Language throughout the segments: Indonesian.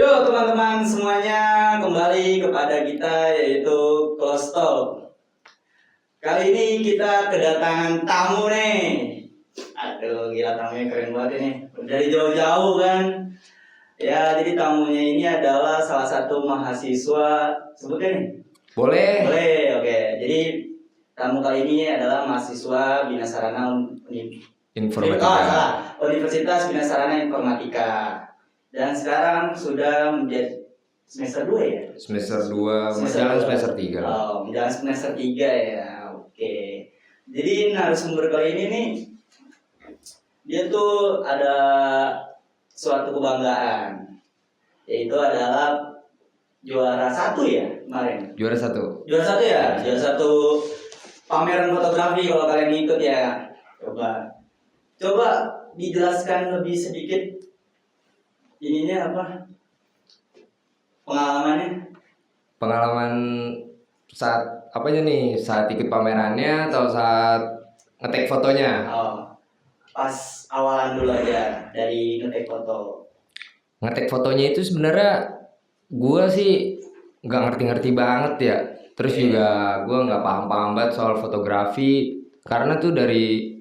Yo teman-teman semuanya, kembali kepada kita yaitu Close Talk. Kali ini kita kedatangan tamu nih. Aduh gila, tamunya keren banget ini. Dari jauh-jauh kan. Ya, jadi tamunya ini adalah salah satu mahasiswa. Sebutkan nih. Boleh. Boleh, oke. Jadi tamu kali ini adalah mahasiswa Bina Sarana Informatika. Universitas Bina Sarana Informatika. Dan sekarang sudah menjadi semester 2 ya? Semester 2, menjalan semester 3. Oh, menjalan semester 3 ya. Oke. Jadi narasumber kali ini nih, dia tuh ada suatu kebanggaan, yaitu adalah juara 1 ya kemarin. Juara 1 ya? Juara 1 pameran fotografi kalau kalian ikut ya. Coba dijelaskan lebih sedikit ininya apa? Pengalaman saat apanya nih? Saat ikut pamerannya atau saat ngetek fotonya? Oh, pas awalan dulu aja dari ngetek foto. Ngetek fotonya itu sebenarnya gua sih nggak ngerti-ngerti banget ya. Terus juga gua nggak paham-paham banget soal fotografi karena tuh dari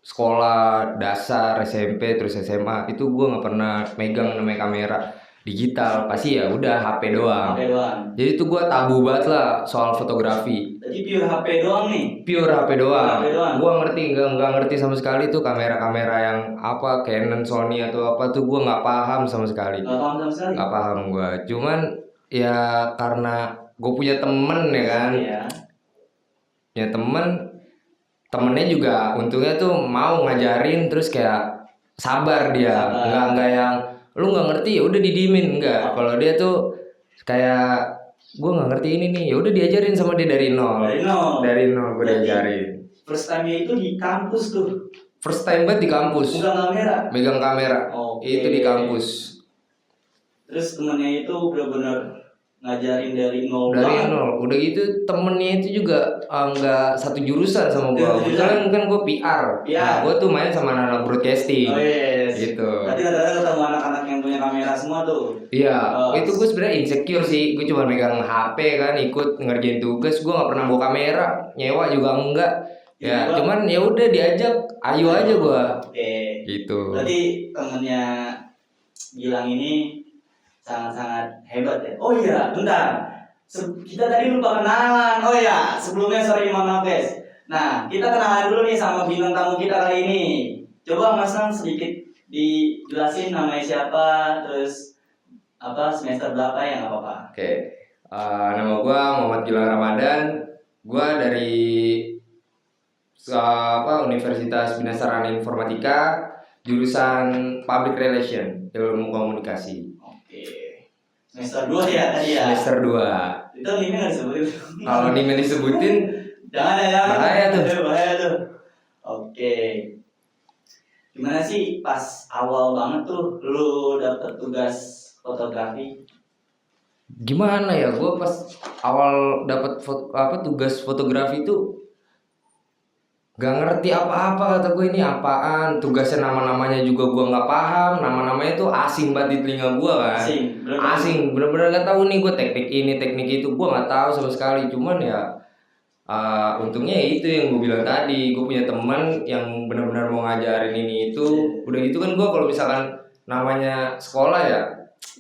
sekolah dasar, SMP, terus SMA itu gue nggak pernah megang namanya kamera digital, pasti ya udah HP doang. Jadi tuh gue tabu banget lah soal fotografi. Jadi pure HP doang nih? Pure HP doang. Gue nggak ngerti sama sekali tuh kamera-kamera yang apa Canon, Sony atau apa tuh gue nggak paham sama sekali. Nggak paham gue. Cuman ya karena gue punya temen ya kan. Iya. Ya temennya juga untungnya tuh mau ngajarin, terus kayak sabar dia. Nggak yang lu nggak ngerti ya udah didiemin, enggak. Kalau dia tuh kayak gue nggak ngerti ini nih, ya udah diajarin sama dia dari nol gue diajarin. First time itu di kampus tuh? First time banget di kampus. Megang kamera. Itu di kampus. Terus temennya itu benar-benar ngajarin dari nol. Udah gitu temennya itu juga nggak satu jurusan sama gue. Kebetulan kan gue PR. Nah, gue tuh main sama anak broadcasting. Gitu. Berarti kadang-kadang ketemu anak-anak yang punya kamera semua tuh. Iya. Itu gue sebenarnya insecure sih. Gue cuma megang HP kan, ikut ngerjain tugas. Gue nggak pernah bawa kamera, nyewa juga enggak. Ya, cuman ya udah diajak, ayo aja gue. Gitu. Berarti temennya Gilang ini sangat-sangat hebat ya. Oh iya, bentar. Kita tadi lupa kenalan. Oh iya, sebelumnya sorry, mohon maaf guys. Nah, kita kenalan dulu nih sama bintang tamu kita kali ini. Coba Mas Nang sedikit dijelasin namanya siapa, terus apa semester berapa ya, nggak apa-apa. Oke. Nama gua Muhammad Gilang Ramadan. Gua dari Universitas Bina Sarana Informatika, jurusan Public Relation, Ilmu Komunikasi. Semester 2 ya tadi ya? Semester 2. Itu NIM-nya nggak disebutin? Kalau NIM-nya disebutin jangan. Bahaya tuh. Oke. Gimana sih pas awal banget tuh lu dapet tugas fotografi? Gimana ya, gue pas awal dapet tugas fotografi tuh gak ngerti apa-apa, kata gue ini apaan, tugasnya nama-namanya juga gue nggak paham, nama-namanya tuh asing banget di telinga gue kan. Asing, bener-bener gak tahu nih gue teknik ini teknik itu, gue nggak tahu sama sekali. Cuman ya untungnya itu yang gue bilang tadi, gue punya teman yang benar-benar mau ngajarin ini itu. Udah gitu kan gue kalau misalkan namanya sekolah ya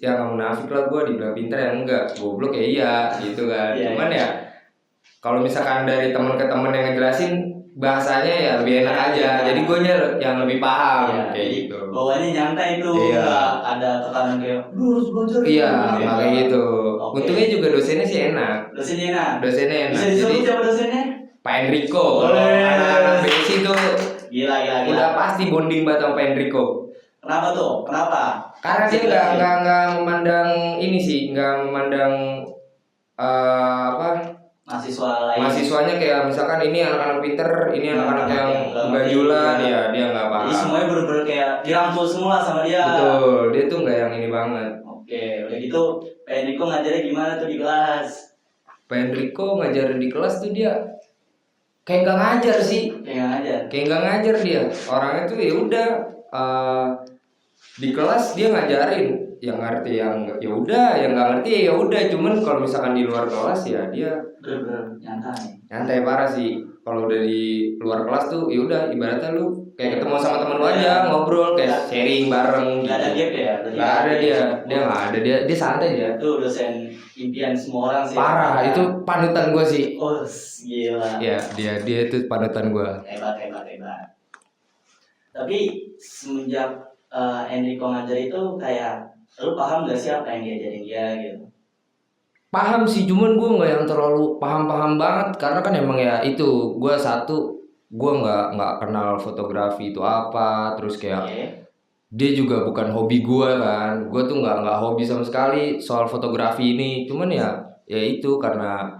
nggak munafik lah, gue dibilang pintar ya enggak, goblok ya iya gitu kan. Cuman ya kalau misalkan dari teman ke teman yang ngejelasin bahasanya ya lebih enak aja, jadi gue yang lebih paham kayak gitu. Bawaannya nyantai itu, nggak ada tekanan kayak lu harus belajar. Iya, nggak kayak gitu. Untungnya juga dosennya sih enak. Dosennya enak. Bisa disebut siapa dosennya? Pak Enrico. Anak-anak BSI tuh gila. Udah pasti bonding banget sama Pak Enrico. Kenapa tuh? Karena dia nggak memandang ini sih, nggak memandang mahasiswanya kayak misalkan ini anak-anak pinter, ini anak-anak yang gajulan, ya dia nggak paham. Jadi semuanya bener-bener kayak dirangkul semua sama dia. Betul, dia tuh nggak yang ini banget. Oke, udah gitu Pak Enrico ngajarnya gimana tuh di kelas? Pak Enrico ngajarin di kelas tuh dia kayak nggak ngajar sih. Kayak nggak ngajar dia. Orangnya tuh ya udah di kelas dia ngajarin, yang ngerti yang ya udah, yang nggak ngerti ya udah. Cuman kalau misalkan di luar kelas ya dia Bener-bener nyantai. nyantai parah sih. Kalau udah di luar kelas tuh ya udah ibaratnya lu kayak ketemu sama temen lu aja, ngobrol kayak sharing bareng Nggak ada gitu. gap ya? Berarti Nggak ada dia nggak ada, dia santai dia. Itu dosen impian semua orang sih. Parah, itu panutan gue sih. Oh, gila. Ya, dia itu panutan gue. Hebat. Tapi semenjak Enrico ngajar itu kayak lu paham gak sih apa yang diajarin dia gitu? Paham sih, cuman gue nggak yang terlalu paham banget karena kan emang ya itu gue gue nggak kenal fotografi itu apa, terus kayak Oke. dia juga bukan hobi gue kan, gue tuh nggak hobi sama sekali soal fotografi ini. Cuman ya itu karena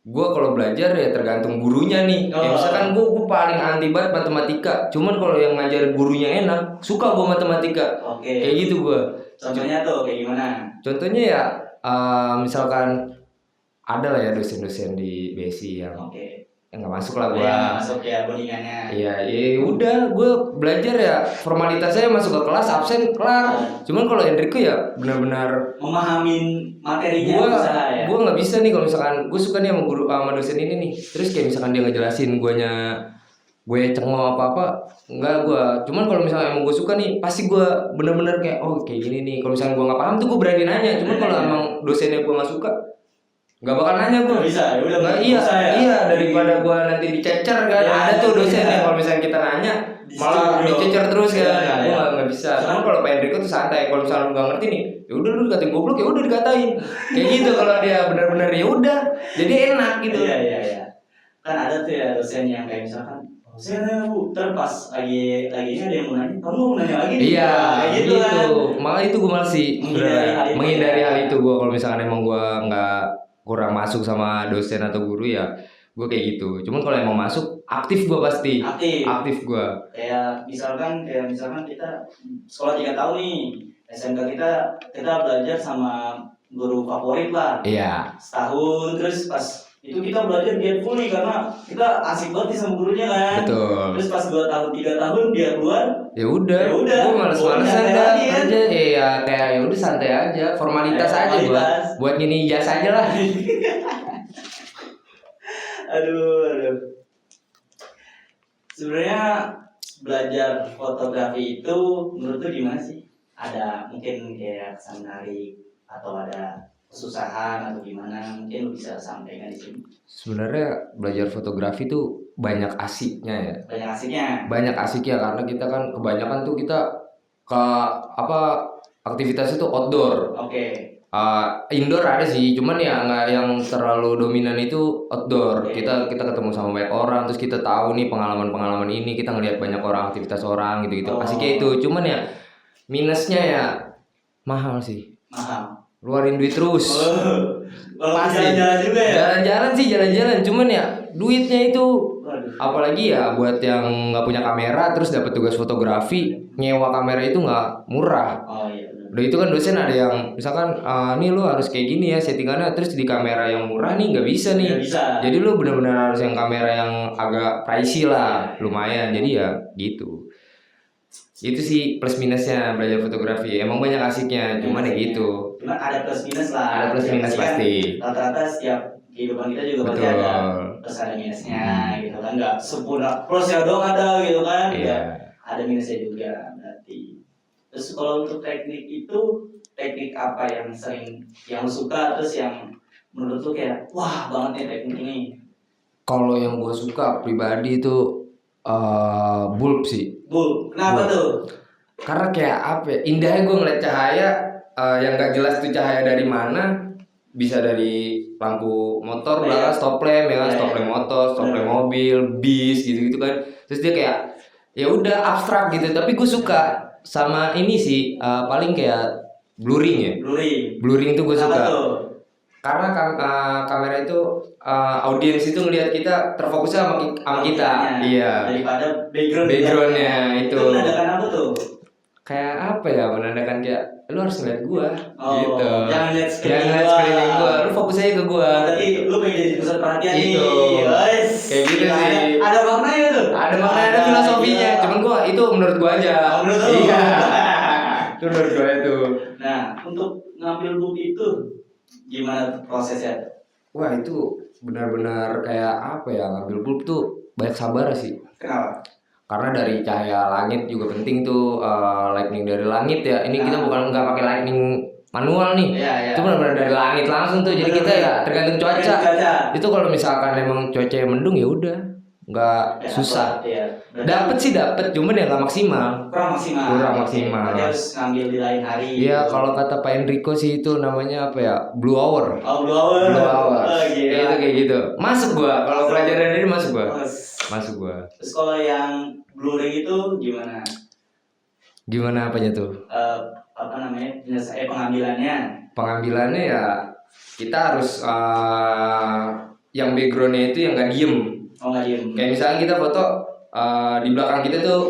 gue kalau belajar ya tergantung gurunya nih. Ya misalkan gue paling anti banget matematika, cuman kalau yang ngajar gurunya enak, suka gue matematika. Oke. Kayak gitu gue. Contohnya tuh kayak gimana? Contohnya ya misalkan ada lah ya dosen-dosen di BSI yang Oke. nggak masuk lah gue. Yang masuk ya bondingannya. Iya, ya udah gue belajar ya formalitasnya masuk ke kelas absen kelar. Cuman kalau Enrico ya benar-benar memahamin materinya usaha ya. Gue nggak bisa nih kalau misalkan gue suka nih sama guru sama dosen ini nih. Terus kayak misalkan dia ngejelasin gue cengok apa enggak gue. Cuman kalau misalnya emang gue suka nih pasti gue bener-bener kayak oh kayak gini nih. Kalau misalnya gue nggak paham tuh gue berani nanya. Cuman kalau emang dosennya gue nggak suka nggak bakal nanya gue. Nggak bisa ya udah. Nggak, iya daripada gue nanti dicecer kan. Ya, ada tuh dosennya kalau misalnya kita nanya malah dicecer terus kan. Gue nggak bisa. Cuman kalau Pak Enrico tuh santai. Kalau misalnya lu nggak ngerti nih, ya udah lu dikatain goblok ya udah dikatain. Kayak gitu kalau dia benar-benar ya udah. Jadi enak gitu. Iya. Kan ada tuh ya dosen yang kayak misalkan dosen ya bu, terpas lagi ini ada yang mau nanya, kamu mau nanya lagi? Iya, kayak gitu kan. Malah itu gue malah sih menghindari hal itu gue. Kalau misalkan emang gue nggak kurang masuk sama dosen atau guru ya gue kayak gitu. Cuman kalau emang masuk aktif gue pasti. Aktif gue. Kayak misalkan kita sekolah 3 tahun nih, SMK kita belajar sama guru favorit lah. Iya. Setahun terus pas itu kita belajar dia fully karena kita asik banget sama gurunya kan. Betul. Terus pas 2 tahun 3 tahun dia keluar, ya udah. Gue males-malesan aja. Iya, kayak ya udah santai aja, formalitas aja buat gini ijazah aja lah. Aduh. Sebenarnya belajar fotografi itu menurut lu gimana sih? Ada mungkin kayak kesan menarik atau ada kesusahan atau gimana? Mungkin lu bisa sampaikan di sini. Sebenarnya belajar fotografi tuh banyak asiknya ya. Banyak asiknya karena kita kan kebanyakan tuh kita ke aktivitas itu outdoor. Oke. Indoor ada sih, cuman ya nggak yang terlalu dominan itu outdoor. Kita ketemu sama banyak orang, terus kita tahu nih pengalaman ini, kita ngelihat banyak orang, aktivitas orang gitu. Asiknya itu, cuman ya minusnya ya mahal sih. Keluarin duit terus. Pasti jalan-jalan juga ya. Jalan-jalan, cuman ya duitnya itu. Apalagi ya buat yang nggak punya kamera terus dapat tugas fotografi, nyewa kamera itu nggak murah. Oh iya. Udah itu kan dosen ada yang misalkan nih lu harus kayak gini ya settingannya, terus di kamera yang murah nih nggak bisa nih. Jadi lu benar-benar harus yang kamera yang agak pricey lah, lumayan. Jadi ya gitu. Itu sih plus minusnya belajar fotografi. Emang banyak asiknya, cuman ya gitu. Cuman ada plus minus lah. Ada plus minus pasti. Rata-rata setiap kehidupan kita juga pasti ada plus ada minusnya gitu kan, nggak sempurna plusnya doang ada gitu kan. Iya. Ada minusnya juga berarti. Terus kalau untuk teknik itu teknik apa yang lu suka terus yang menurut lu kayak wah banget nih teknik ini? Kalau yang gue suka pribadi itu bulb sih. Bulb. Kenapa tuh? Karena kayak apa ya, indahnya gue ngeliat cahaya yang gak jelas tuh cahaya dari mana. Bisa dari lampu motor belakang, stop lamp ya kan, stop lamp motor, stop lamp mobil, bis gitu kan. Terus dia kayak ya udah abstrak gitu, tapi gue suka sama ini sih paling kayak blurring ya. Blurring tuh gue suka. Karena kamera itu audiens itu ngelihat kita terfokusnya sama kita. Iya. Daripada backgroundnya itu. Itu menandakan apa tuh? Kayak apa ya, menandakan kayak lu harus ngeliat gua gitu. Jangan lihat sekeliling gua. Lu fokus aja ke gua. Berarti lu pengen jadi pusat perhatian gitu. nih. Kayak gitu sih. Ada maknanya tuh. Ada maknanya, ada filosofinya. Cuman gua itu menurut gua aja. Menurut lu. Iya. Itu dua-duanya tuh. Nah, untuk ngambil bukti itu gimana tuh prosesnya? Wah itu benar-benar kayak apa ya, ngambil bulb tuh banyak sabar sih. Kenapa? Karena dari cahaya langit juga penting tuh, lightning dari langit ya. Ini kita Nah. nggak pakai lightning manual nih. Iya, iya. Itu benar-benar dari langit langsung tuh. Jadi kita ya tergantung cuaca. Itu kalau misalkan emang cuaca yang mendung ya udah, nggak Ya, susah. Iya. Dapet sih dapet, cuman ya nggak maksimal. Kurang maksimal. Kurang maksimal. Berarti harus ngambil di lain hari. Iya, kalau kata Pak Enrico sih itu namanya apa ya? Blue hour. Oh, Blue hour. Blue hour. Oh, gila. Itu kayak gitu. Masuk gua kalau pelajaran ini masuk gua. Masuk gua. Terus kalau yang blue ray itu gimana? Gimana apanya tuh? Apa namanya? Pengambilannya. Pengambilannya ya kita harus yang backgroundnya itu yang nggak diem. Oh, nggak diem. Kayak misalnya kita foto di belakang kita tuh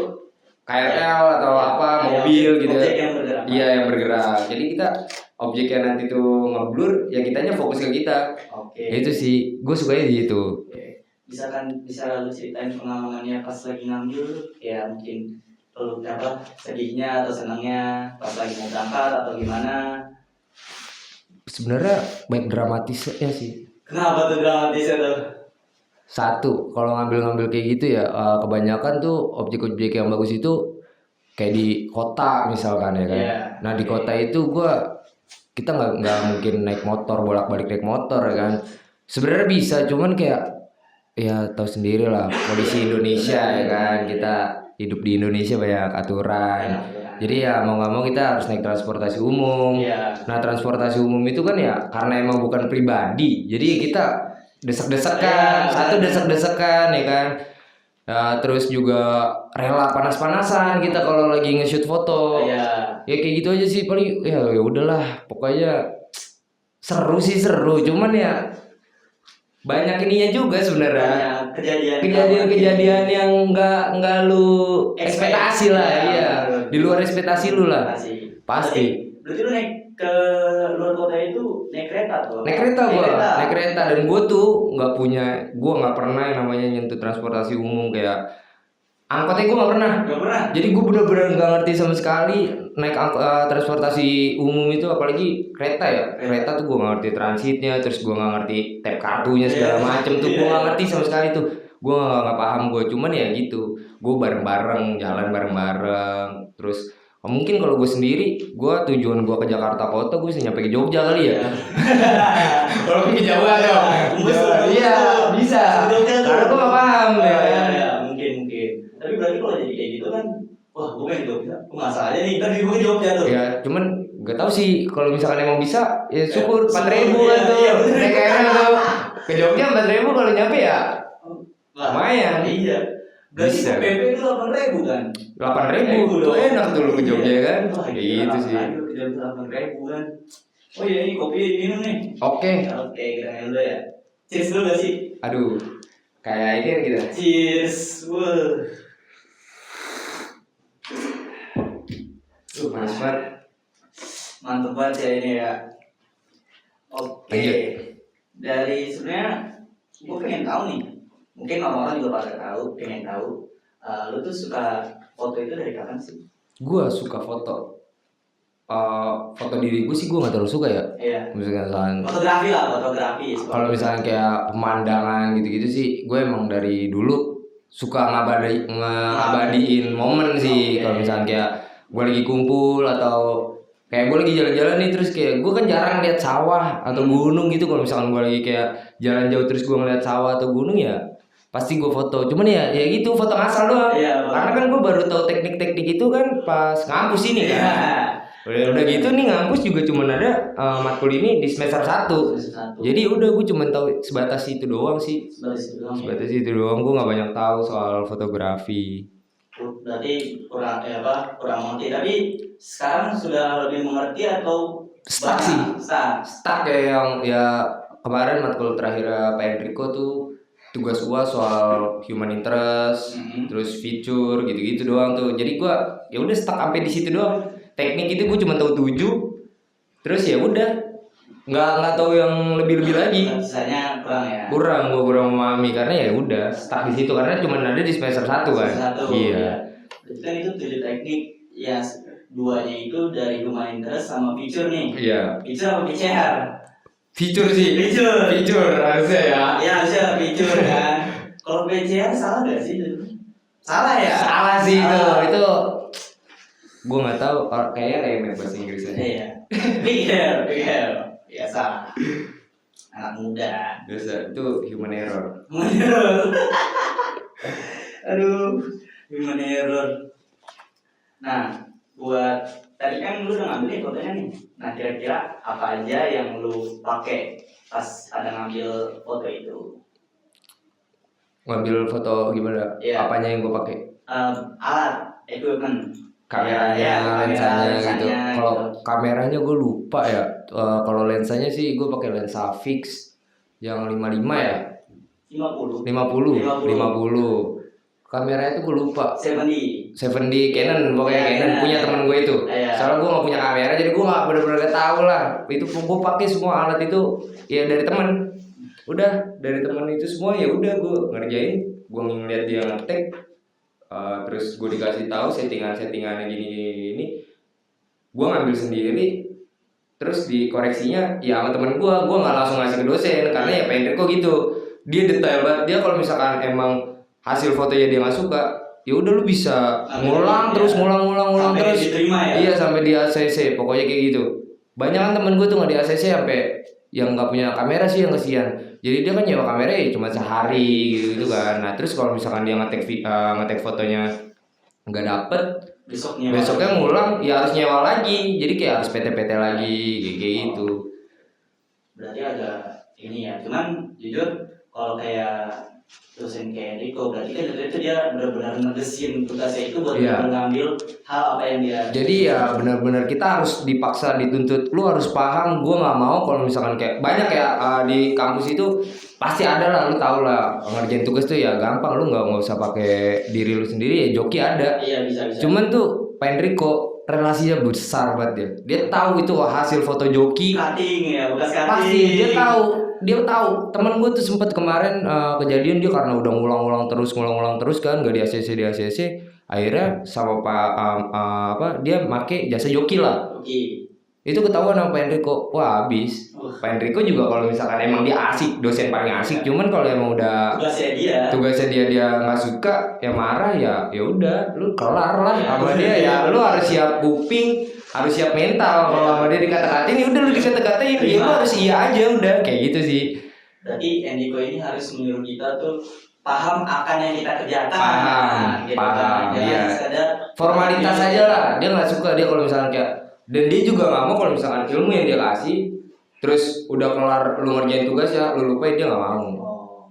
KRL atau apa mobil gitu. Objek yang bergerak. Iya yang bergerak. Jadi kita objeknya nanti tuh ngeblur, ya kitanya fokus ke kita. Oke. Itu sih, gue sukanya di itu. Oke. Bisa lu ceritain pengalamannya pas lagi ngambil, ya mungkin lu apa sedihnya atau senangnya pas lagi mau berangkat atau gimana? Sebenarnya banyak dramatisnya sih. Kenapa tuh dramatisnya tuh? Satu, kalau ngambil-ngambil kayak gitu ya, kebanyakan tuh objek-objek yang bagus itu kayak di kota misalkan ya kan. Yeah. Nah di kota itu kita nggak mungkin naik motor bolak-balik naik motor ya kan. Sebenarnya bisa, cuman kayak ya tahu sendiri lah kondisi Indonesia ya kan, kita hidup di Indonesia banyak aturan. Jadi ya mau nggak mau kita harus naik transportasi umum. Yeah. Nah transportasi umum itu kan ya karena emang bukan pribadi, jadi kita desek-desekan, satu desek-desekan ya kan. Terus juga rela panas-panasan kita kalau lagi nge-shoot foto. Yeah. Ya kayak gitu aja sih paling, ya udahlah pokoknya seru sih seru, cuman ya banyak ininya juga sebenarnya. Kejadian-kejadian yang nggak lu ekspektasi lah, iya. Di luar ekspektasi lu lah. Pasti. Berarti lu naik ke luar kota itu naik kereta tuh? Naik kereta dan gue tuh gue nggak pernah yang namanya nyentuh transportasi umum kayak angkotnya gue nggak pernah. Jadi gue bener-bener nggak ngerti sama sekali naik transportasi umum itu, apalagi kereta ya. Kereta tuh gue nggak ngerti transitnya, terus gue nggak ngerti tap kartunya segala macem tuh gue nggak ngerti sama sekali tuh. Gue nggak paham gue, cuman ya gitu. Gue bareng-bareng jalan bareng-bareng, terus mungkin kalau gue sendiri, tujuan gue ke Jakarta kota, gue bisa nyampe ke Jogja kali ya. Kalau ke Jawa dong. Iya, bisa. Karena gue gak paham ya. Mungkin. Tapi berarti kalau jadi kayak gitu kan, wah gue pengen Jogja. Masa aja nih, tapi gue ke Jogja tuh. Ya, cuman gak tahu sih kalau misalkan emang bisa, ya syukur 4.000 kan tuh. Naik KRL tuh. Ke Jogja 4.000 kalau nyampe ya. Lumayan. Iya. Berarti PP itu 8.000 kan? 8.000 tuh enak tuh lu ke Jogja kan? Kayak gitu sih. 8.000 kan? Oh iya, ini kopi minum nih. Oke, kita minum dulu ya. Cheers dulu gak sih? Aduh, kayak ini kan kita. Cheers, Manis banget. Mantap banget ya ini ya. Oke. Dari sebenarnya gue pengen tahu nih. Mungkin orang-orang juga pengen tahu. Lu tuh suka foto itu dari kapan sih? Gue suka foto. Foto diri gue sih gue nggak terlalu suka ya. Iya. Misalkan fotografi. Kalau misalnya kayak pemandangan gitu-gitu sih, gue emang dari dulu suka ngabadiin momen sih. Okay. Kalau misalnya kayak gue lagi kumpul atau kayak gue lagi jalan-jalan nih, terus kayak gue kan jarang lihat sawah atau gunung gitu. Kalau misalkan gue lagi kayak jalan jauh terus gue ngeliat sawah atau gunung ya pasti gue foto. Cuman ya gitu foto ngasal doang. Iya, karena kan gue baru tahu teknik-teknik itu kan pas ngampus ini kan. Udah gitu nih ngampus juga cuman ada matkul ini di semester 1. Jadi udah gue cuman tahu sebatas itu doang sih. Sebatas itu doang, gue nggak banyak tahu soal fotografi. Berarti kurang mengerti. Tapi sekarang sudah lebih mengerti atau stuck sih? Stuck kayak yang ya kemarin matkul terakhir Pak Enrico tuh tugas gua soal human interest, terus feature gitu-gitu doang tuh. Jadi gua ya udah stuck sampai di situ doang. Teknik itu gua cuma tahu 7. Terus ya udah nggak tahu yang lebih lagi. Sisanya kurang ya. Gua kurang memahami karena ya udah stuck di situ karena cuma ada di semester 1 kan. Iya. Berarti kan itu 7 teknik ya duanya itu dari human interest sama feature nih. Iya. Feature apa VCR? Feature sih. Feature. Feature harusnya ya. Ya harusnya feature kan. Kalau VCR salah gak sih? Salah ya? Salah sih itu. Gue nggak tahu. Kayaknya remeh bahasa Inggrisnya. Iya. Feature. Biasa. Anak muda. Biasa itu human error. Aduh, human error. Nah, buat tadi kan lu udah ngambil nih fotonya nih. Nah, kira-kira apa aja yang lu pakai pas ada ngambil foto itu? Ngambil foto gimana? Iya. Apanya yang gue pakai? Alat, equipment, Kameranya, lensanya gitu. Kalau gitu. kameranya gue lupa ya. Kalau lensanya sih gue pakai lensa fix yang 55 ya. 50. 50. Kameranya itu gue lupa. 70. 70 Canon, pokoknya Iya, Canon punya temen gue itu. Iya. Soalnya gue gak punya kamera, jadi gue gak bener-bener gak tahu lah. Itu gue pakai semua alat itu ya dari temen. Udah dari temen itu semua ya udah gue ngerjain. Gue ngeliat dia ngetek, terus gue dikasih tahu settingannya gini. Gue ngambil sendiri, terus dikoreksinya ya sama temen gue nggak langsung ngasih ke dosen karena ya pengen kok gitu. Dia detail banget. Dia kalau misalkan emang hasil fotonya dia nggak suka, ya udah lu bisa ngulang terus diterima ya? Iya sampai di ACC pokoknya kayak gitu. Banyak kan temen gue tuh nggak di ACC sampai yang nggak punya kamera sih yang kesian. Jadi dia kan nyewa kamera ya cuma sehari gitu kan. Nah terus kalau misalkan dia ngetek fotonya nggak dapet, besoknya ngulang ya harus nyewa lagi. Jadi kayak harus PT-PT lagi kayak gitu. Berarti agak ini ya. Cuman jujur kalau kayak dosen kayak Enrico berarti kan itu dia benar-benar ngedesin tugasnya itu buat mengambil hal apa yang dia. Jadi ya benar-benar kita harus dipaksa dituntut. Lu harus paham. Gue nggak mau kalau misalkan kayak banyak ya di kampus itu pasti ada lah. Lu tau lah ngerjain tugas tuh ya gampang. Lu nggak usah pakai diri lu sendiri ya joki ada. Iya bisa. Cuman tuh Pak Enrico relasinya besar banget dia tahu itu hasil foto joki. Cutting ya, bekas cutting. Pasti dia tahu. Temen gue tuh sempet kemarin kejadian dia karena udah ngulang-ngulang terus kan nggak di ACC. Akhirnya sama Pak dia make jasa joki lah. Itu ketahuan sama Pak Enrico. Wah habis. Pak Enrico juga kalau misalkan emang dia asik, dosen paling asik. Cuman kalau emang udah tugasnya dia nggak suka, ya marah ya udah, lu kelar lah sama dia ya. Lu harus siap kuping, harus siap mental. Kalau sama dia dikata-katain, ya udah lu dikata-katain, ya lu harus iya aja udah kayak gitu sih. Berarti Enrico ini harus menyuruh kita tuh paham akan yang kita kerjakan. Paham. Iya. Formalitas aja lah. Dia nggak suka dia kalau misalkan kayak. Dan dia juga nggak mau kalau misalkan ilmu yang dia kasih terus udah kelar lu ngerjain tugas ya lu lupain, dia nggak mau.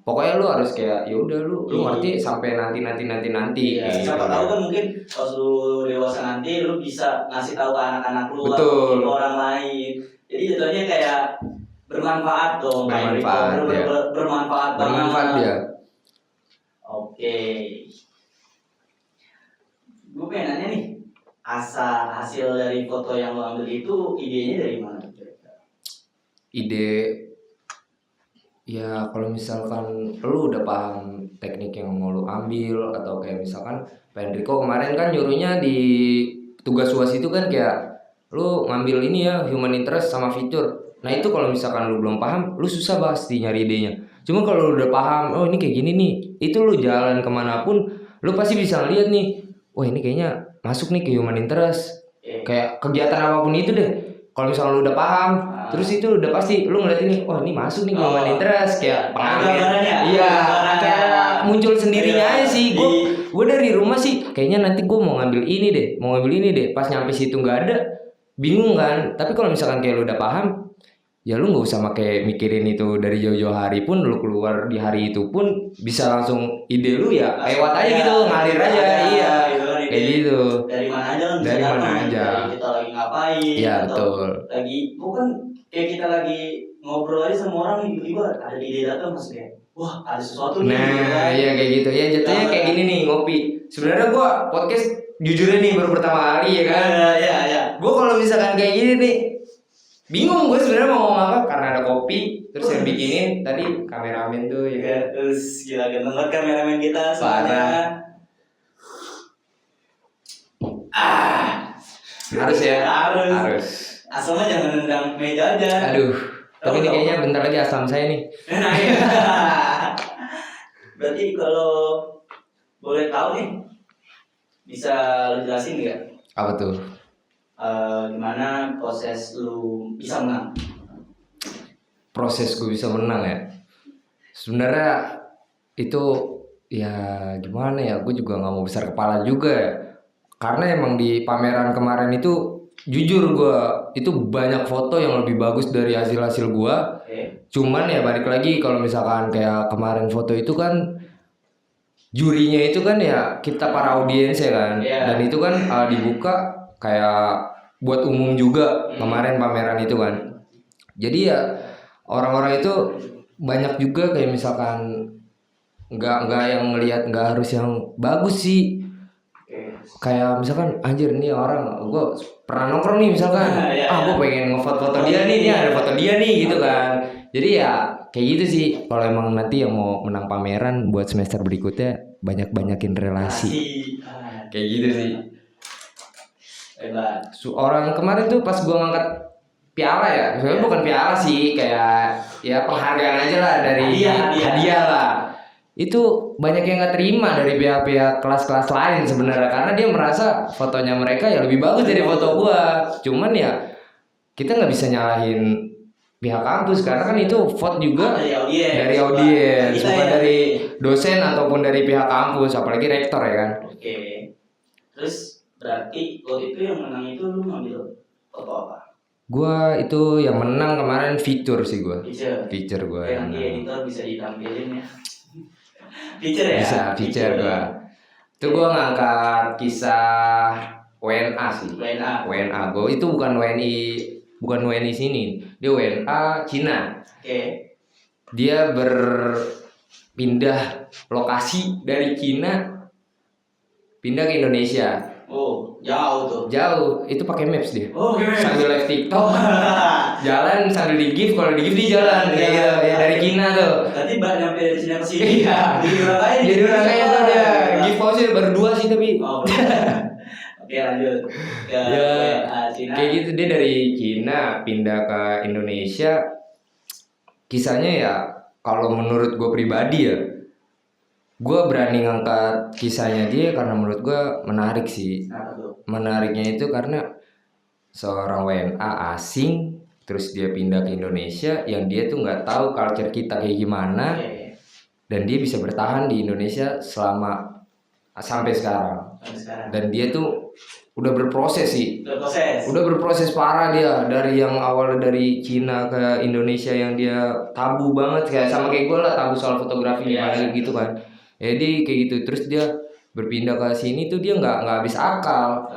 Pokoknya lu harus kayak ya udah lu ngerti sampai nanti. Iya, siapa tahu kan mungkin pas lu dewasa nanti lu bisa ngasih tahu ke anak-anak lu atau ke orang lain. Jadi jatuhnya kayak bermanfaat dong. Bermanfaat dia. Oke. Gue pengen nanya nih. Hasil dari foto yang lo ambil itu idenya dari mana? Ide ya kalau misalkan lu udah paham teknik yang mau lu ambil atau kayak misalkan Pak Enrico kemarin kan nyuruhnya di tugas UAS itu kan kayak lu ngambil ini ya human interest sama feature. Nah itu kalau misalkan lu belum paham lu susah pasti nyari idenya. Cuma kalau lu udah paham oh ini kayak gini nih, itu lu jalan kemanapun lu pasti bisa ngeliat nih, wah ini kayaknya masuk nih ke human interest. Kayak kegiatan apapun itu deh. Kalau misalnya lu udah paham, terus itu udah pasti lu ngeliat ini, wah ini masuk nih ke human interest kayak pengambilan. Iya, kayak muncul sendirinya aja sih. Gue dari rumah sih kayaknya nanti gue mau ngambil ini deh. Pas nyampe situ nggak ada, bingung kan. Tapi kalau misalkan kayak lu udah paham, ya lu nggak usah pakai mikirin itu dari jauh-jauh hari pun lu keluar di hari itu pun bisa langsung ide lu ya lewat aja gitu, ngalir aja. Iya. Kayak gitu. Dari mana aja. Kita lagi ngapain? Iya betul. Lagi bukan kayak kita lagi ngobrol aja sama orang tiba-tiba ada ide datang mas kayak wah ada sesuatu nih. Nah iya kayak gitu ya jatuhnya kayak gini nih ngopi. Sebenarnya gua podcast jujurnya nih baru pertama kali ya kan. Iya. Gua kalau misalkan kayak gini nih bingung gue sebenarnya mau ngomong apa karena ada kopi terus yang bikinin tadi kameramen tuh ya kan. Terus gila ganteng banget kameramen kita semuanya. Harus ya. Harus. Harus. Asalnya jangan nendang meja aja. Aduh. Tapi ini Tahu. kayaknya bentar lagi asam saya nih. Nah, iya. Berarti kalau boleh tahu nih, bisa lu jelasin nggak Apa tuh? gimana proses lu bisa menang? Proses gue bisa menang ya. Sebenarnya itu ya gimana ya, gue juga nggak mau besar kepala juga ya. Karena emang di pameran kemarin itu jujur gue itu banyak foto yang lebih bagus dari hasil-hasil gue. Oke. Cuman ya balik lagi kalau misalkan kayak kemarin foto itu kan jurinya itu kan ya kita para audiens ya kan. Iya. Dan itu kan dibuka kayak buat umum juga kemarin pameran itu kan. Jadi ya orang-orang itu banyak juga kayak misalkan nggak yang ngelihat, nggak harus yang bagus sih. Oke. Kayak misalkan anjir nih orang gue pernah nongkrong nih misalkan Iya, gue iya. pengen ngefoto-foto dia nih ada foto dia nih gitu kan. Jadi ya kayak gitu sih, kalau emang nanti yang mau menang pameran buat semester berikutnya banyakin relasi kayak gitu sih. Hebat. Orang kemarin tuh pas gue ngangkat piala ya, sebenarnya bukan piala sih, kayak ya penghargaan aja lah dari hadiah lah. Itu banyak yang nggak terima dari pihak-pihak kelas-kelas lain sebenarnya, karena dia merasa fotonya mereka ya lebih bagus dari foto gua. Cuman ya kita nggak bisa nyalahin pihak kampus karena kan itu vote juga dari audiens, bukan dari dosen ataupun dari pihak kampus, apalagi rektor ya kan. Oke. Terus berarti waktu itu yang menang itu lu ngambil foto apa? Gua itu yang menang kemarin feature sih gua. Feature Gua. Oke, nanti editor bisa ditampilin ya. Feature ya? Bisa feature gua. Itu gua ngangkat kisah WNA sih. WNA. Gua itu bukan WNI sini. Dia WNA Cina. Oke. Dia berpindah lokasi dari Cina pindah ke Indonesia. Oh, jauh tuh. Jauh, itu pakai maps dia. Oh, oke. Sambil live TikTok. Jalan sambil di gift, kalau di gift dia jalan ya, dari Cina tuh. Berarti nyampe dari Cina ke sini. Iya. Jadi orang kaya tuh dia. Gift sih baru 2 sih tapi. Oh, oke, lanjut ke Cina. Kayak gitu, dia dari Cina pindah ke Indonesia. Kisahnya ya kalau menurut gue pribadi ya, gue berani ngangkat kisahnya dia karena menurut gue menarik sih. Menariknya itu karena seorang WNA asing terus dia pindah ke Indonesia yang dia tuh nggak tahu culture kita kayak gimana, dan dia bisa bertahan di Indonesia sampai sekarang. Dan dia tuh udah berproses sih. Udah berproses parah dia, dari yang awal dari Cina ke Indonesia yang dia tabu banget kayak sama kayak gue lah, tabu soal fotografi gimana gitu kan. Jadi kayak gitu, terus dia berpindah ke sini tuh dia nggak habis akal,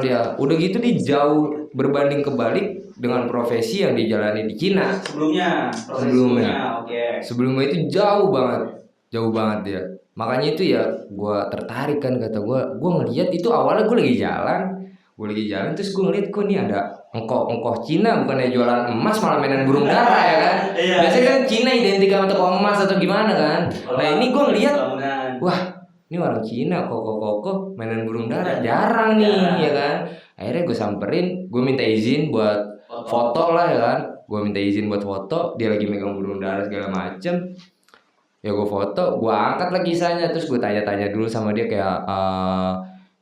dia. Udah gitu dia jauh berbanding kebalik dengan profesi yang dijalani di Cina. Sebelumnya itu jauh banget dia. Makanya itu ya gue tertarik kan, kata gue ngeliat itu awalnya gue lagi jalan terus gue ngeliat kok nih ada engkoh Cina, bukannya jualan emas malah mainan burung dara ya kan. Biasanya kan Cina identik sama toko emas atau gimana kan. Nah ini gue ngeliat, wah ini orang Cina koko mainan burung dara jarang nih ya kan. Akhirnya gue samperin, gue minta izin buat foto lah ya kan. Dia lagi megang burung dara segala macem. Ya gue foto, gue angkat lah kisahnya, terus gue tanya-tanya dulu sama dia kayak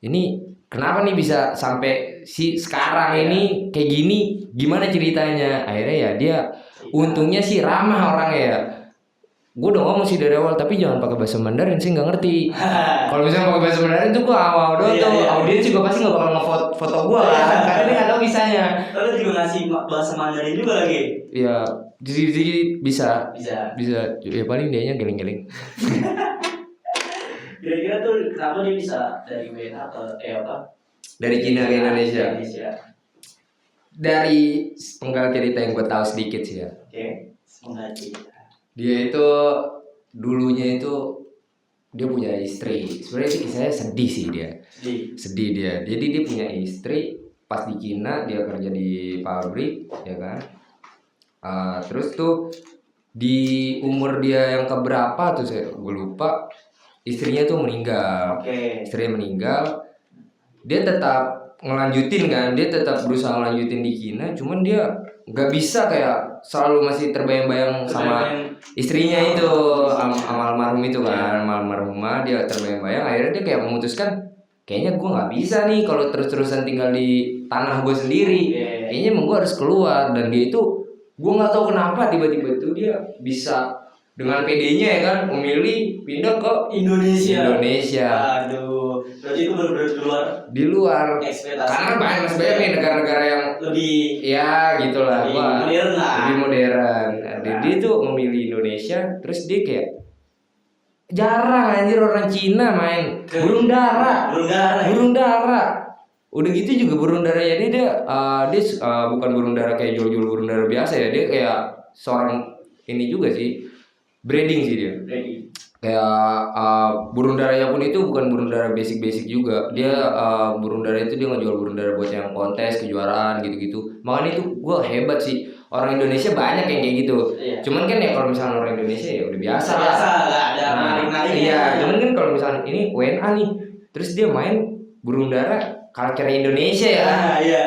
ini kenapa nih bisa sampai si sekarang ini kayak gini, gimana ceritanya. Akhirnya ya dia untungnya sih ramah orangnya ya. Gue udah ngomong sih dari awal, tapi jangan pakai bahasa Mandarin sih, nggak ngerti. Kalau misalnya pakai bahasa Mandarin tuh gue awal doang tuh audiens juga pasti nggak bakal ngefoto gue kan, karena dia nggak tahu kisahnya. Lalu juga ngasih bahasa Mandarin juga lagi. Iya, jadi bisa. Ya paling dianya geleng-geleng. Kira-kira tuh kenapa dia bisa dari WNA ke apa? Dari Cina ke Indonesia. Dari penggal cerita yang gue tahu sedikit sih ya. Oke, penggal cerita. Dia itu dulunya itu dia punya istri. Sebenarnya sih kisahnya sedih sih dia. Sedih dia. Jadi dia punya istri pas di Cina, dia kerja di pabrik ya kan. Terus tuh di umur dia yang keberapa tuh gue lupa, istrinya tuh meninggal. Istrinya meninggal. Dia tetap ngelanjutin kan, dia tetap berusaha ngelanjutin di Cina, cuman dia nggak bisa kayak selalu masih terbayang-bayang sama istrinya itu, sama almarhum itu kan, sama almarhumah dia terbayang-bayang, akhirnya dia kayak memutuskan kayaknya gue nggak bisa nih kalau terus-terusan tinggal di tanah gue sendiri, kayaknya emang gue harus keluar. Dan dia itu gue nggak tahu kenapa tiba-tiba itu dia bisa dengan PD-nya ya kan memilih pindah ke Indonesia. Aduh, berarti itu benar-benar Di luar ekspektasi. karena banyak nih negara-negara yang lebih ya gitulah, lebih wah, modern lah. lebih modern. Dia tuh memilih Indonesia, terus dia kayak jarang anjir orang Cina main burung dara. Udah gitu juga burung daranya dia bukan burung dara kayak jual-jual burung dara biasa ya, dia kayak seorang ini juga sih, breeding sih dia. Kayak burung daranya pun itu bukan burung dara basic juga, dia burung dara itu dia ngejual burung dara buat yang kontes kejuaraan gitu-gitu. Makanya itu gue hebat sih, orang Indonesia banyak yang kayak gitu. Cuman kan ya kalau misalnya orang Indonesia ya udah biasa lah, ada menarik-menariknya. iya, cuman kan kalau misalnya ini WNA nih, terus dia main burung dara culture Indonesia ya kan. Iya.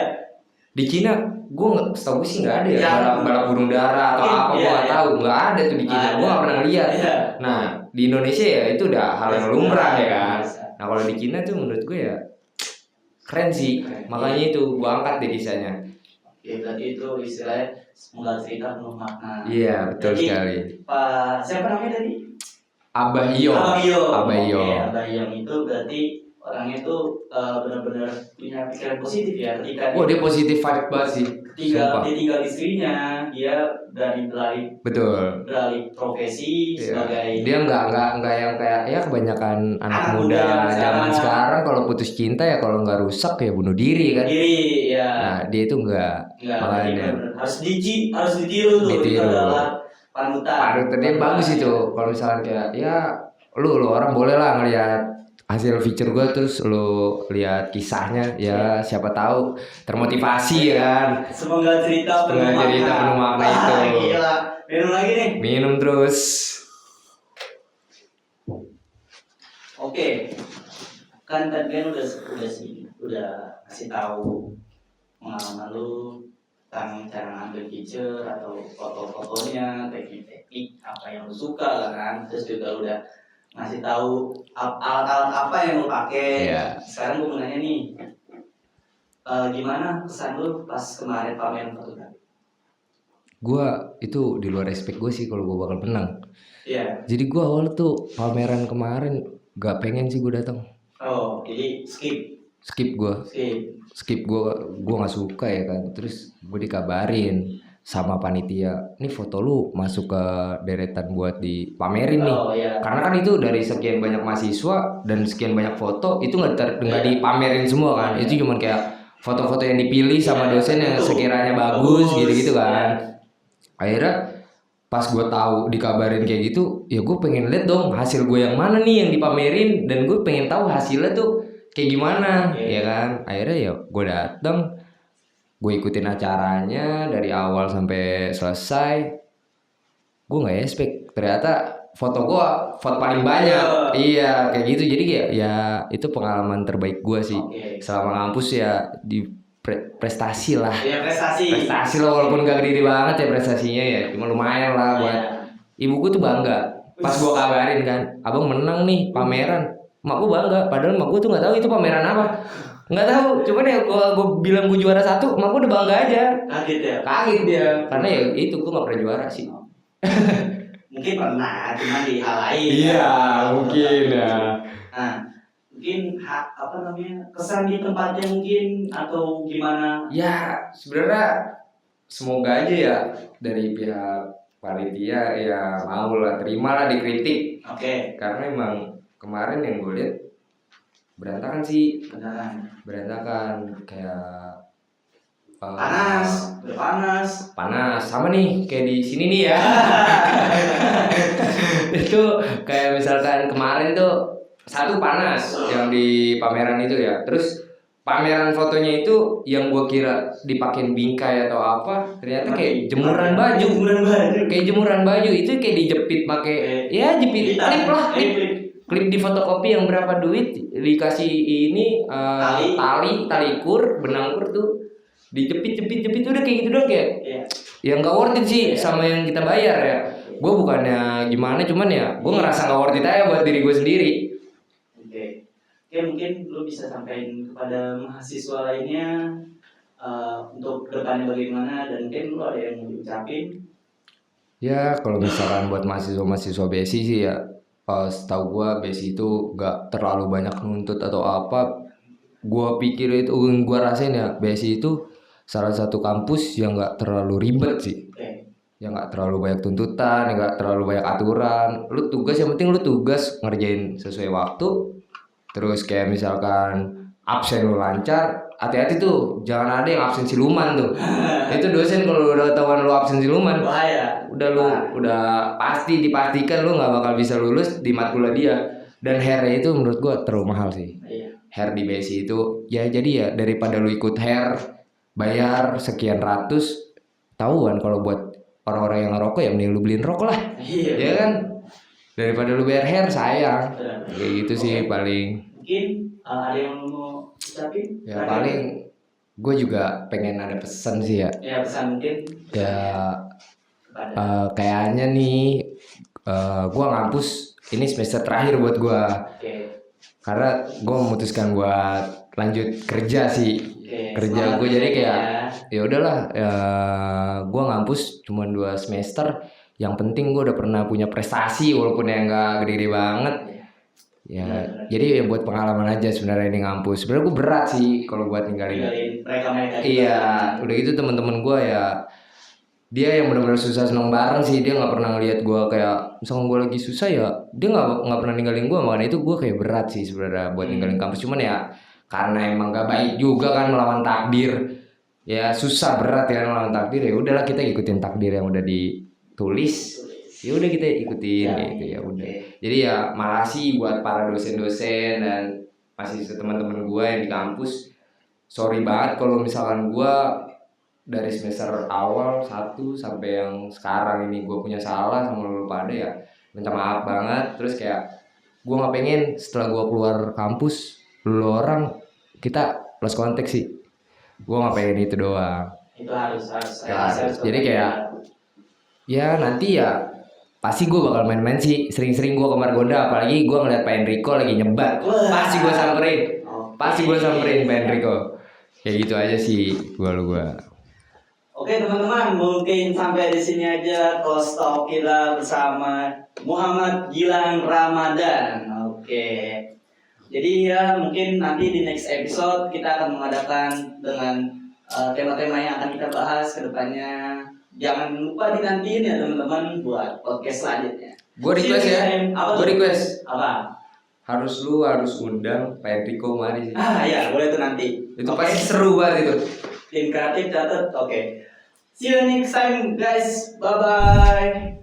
Di Cina gue setahu gue sih nggak ada ya balap burung dara atau apa, gue nggak tahu, nggak ada tuh di Cina, gue nggak pernah lihat. Nah di Indonesia ya itu udah hal yang lumrah ya kan. Nah kalau di Cina tuh menurut gue ya keren sih, makanya itu gue angkat deh kisahnya. Ya berarti itu istilahnya semoga cerita penuh makna. Iya betul Jadi, sekali. Pak siapa namanya tadi? Abah Iyo. Abah Iyo itu berarti orangnya tuh benar-benar punya pikiran positif ya ketika dia positif vibe banget sih. Ketika dia tinggal istrinya, dia beralih profesi sebagai, dia nggak yang kayak ya kebanyakan anak muda zaman sekarang kalau putus cinta ya kalau nggak rusak ya bunuh diri kan. Ya. Nah dia itu nggak makanya harus ditiru tuh. Itu adalah panutan dia bagus itu. Kalau misalnya kayak ya lu orang boleh lah ngelihat hasil feature gue terus lo lihat kisahnya ya, siapa tahu termotivasi ya kan. Semoga cerita penuh makna itu. Gila. Minum lagi nih. Minum terus. Oke. Kan tadi kan udah kasih tahu pengalaman lu tentang cara ngambil picture atau foto-fotonya, teknik-teknik apa yang lu suka lah kan. Terus juga udah ngasih tahu alat-alat apa yang lo pakai. Sekarang gue mau nanya nih, gimana kesan lo pas kemarin pameran fotografi? Gue itu di luar expect gue sih kalau gue bakal menang. Iya. Jadi gue awal tuh pameran kemarin gak pengen sih gue datang. Oh, jadi skip gue nggak suka ya kan. Terus gue dikabarin sama panitia, nih foto lu masuk ke deretan buat dipamerin nih. Iya. Karena kan itu dari sekian banyak mahasiswa dan sekian banyak foto itu nggak dipamerin semua kan. Itu cuma kayak foto-foto yang dipilih sama dosen yang sekiranya bagus gitu kan. Akhirnya pas gue tahu dikabarin kayak gitu, ya gue pengen lihat dong hasil gue yang mana nih yang dipamerin, dan gue pengen tahu hasilnya tuh kayak gimana ya kan. Akhirnya ya gue datang, gue ikutin acaranya dari awal sampai selesai. Gue nggak expect ternyata foto paling banyak. Iya kayak gitu. Jadi kayak ya itu pengalaman terbaik gue sih selama ngampus ya, di prestasi lah. Iya prestasi lah, walaupun gak gede banget ya prestasinya ya, cuma lumayan lah buat ibuku tuh bangga. Pas gue kabarin kan, abang menang nih pameran, mak gue bangga. Padahal mak gue tuh nggak tahu itu pameran apa. Nggak tahu, cuman ya gue bilang gue juara 1, mak gue udah bangga aja. Kaget dia, karena ya itu gue nggak pernah juara sih. Mungkin pernah, cuma di hal lain. Iya, mungkin ya. Nah, mungkin kesan di tempatnya mungkin atau gimana? Ya sebenarnya semoga aja ya dari pihak panitia ya mau lah, terimalah dikritik. Karena emang kemarin yang gue lihat berantakan sih. Berantakan kayak panas sama nih kayak di sini nih ya. Itu kayak misalkan kemarin tuh satu panas yang di pameran itu ya, terus pameran fotonya itu yang gue kira dipakein bingkai atau apa, ternyata kayak jemuran baju. Kayak jemuran baju itu kayak dijepit pakai ya jepit klip klip di fotokopi yang berapa duit dikasih ini tali kur benang kur tuh dijepit udah kayak gitu doang kayak Iya. yang nggak worth it sih sama yang kita bayar ya. Gue bukannya gimana, cuman ya gue ngerasa nggak worth it aja buat diri gue sendiri. Oke, mungkin lu bisa sampaikan kepada mahasiswa lainnya untuk kedepannya bagaimana, dan mungkin lu ada yang mau diucapin. Ya kalau misalkan buat mahasiswa BSI sih ya, setahu gue BSI itu nggak terlalu banyak nuntut atau apa. Gue pikir itu, gue rasain ya BSI itu salah satu kampus yang nggak terlalu ribet sih. Oke. Yang nggak terlalu banyak tuntutan, yang nggak terlalu banyak aturan. Lu tugas, yang penting lu tugas ngerjain sesuai waktu. Terus kayak misalkan absen lu lancar, hati-hati tuh, jangan ada yang absen siluman tuh. Itu dosen kalau udah ketahuan lu absen siluman, Bahaya. udah pasti dipastikan lu nggak bakal bisa lulus di matkul dia. Dan hair itu menurut gua terlalu mahal sih. Iya. Hair di BSI itu ya, jadi ya daripada lu ikut hair bayar sekian ratus, tahuan kalau buat orang-orang yang ngerokok ya mending lu beliin rokok lah. Iya. Ya kan, daripada lu bayar hair sayang. Benar. Kayak gitu sih paling. Mungkin ada yang mau ucapin? Ya paling gue juga pengen ada pesan sih ya. Ya, pesan mungkin Ya kepada. kayaknya nih gue ngampus ini semester terakhir buat gue, Oke. karena gue memutuskan buat lanjut kerja sih. Oke, Kerja semangat gue jadi kayak ya. ya udahlah, gue ngampus cuma 2 semester. Yang penting gue udah pernah punya prestasi walaupun yang nggak gede-gede banget. Ya, jadi ya buat pengalaman aja sebenarnya ini ngampus. Sebenarnya gue berat sih kalau buat ninggalin. Mereka. Iya, udah gitu teman-teman gue ya, dia yang benar-benar susah senang bareng sih. Dia nggak pernah ngelihat gue kayak misalnya gue lagi susah ya, dia nggak pernah ninggalin gue. Makanya itu gue kayak berat sih sebenarnya buat ninggalin kampus. Cuman ya karena emang gak baik juga kan melawan takdir. Ya susah, berat ya melawan takdir. Ya udahlah, kita ikutin takdir yang udah ditulis. Ya udah kita ikutin gitu ya udah. Jadi ya makasih buat para dosen-dosen dan masih teman-teman gue yang di kampus. Sorry banget kalau misalkan gue dari semester awal 1 sampai yang sekarang ini gue punya salah sama lu pada ya. Minta maaf banget. Terus kayak gue nggak pengen setelah gue keluar kampus lu orang kita lost contact sih. Gue nggak pengen itu doang. Itu harus. Jadi kayak ya nanti ya pasti gue bakal main-main sih, sering-sering gue ke Margonda, apalagi gue ngeliat Pak Enrico lagi nyebat. Pasti gue samperin. Pasti gue samperin Pak Enrico. Kayak gitu aja sih gue. Oke teman-teman, mungkin sampai di sini aja close talk kita bersama Muhammad Gilang Ramadan. Oke. Jadi ya mungkin nanti di next episode kita akan mengadakan dengan tema-tema yang akan kita bahas ke depannya. Jangan lupa dinantiin ya teman-teman buat podcast selanjutnya. Gue request ya. Gue request. Apa? Harus undang Pak Enrico mari sih. Ya boleh tuh nanti. Itu pasti seru banget itu. Tim kreatif catat. Oke. See you next time guys. Bye bye.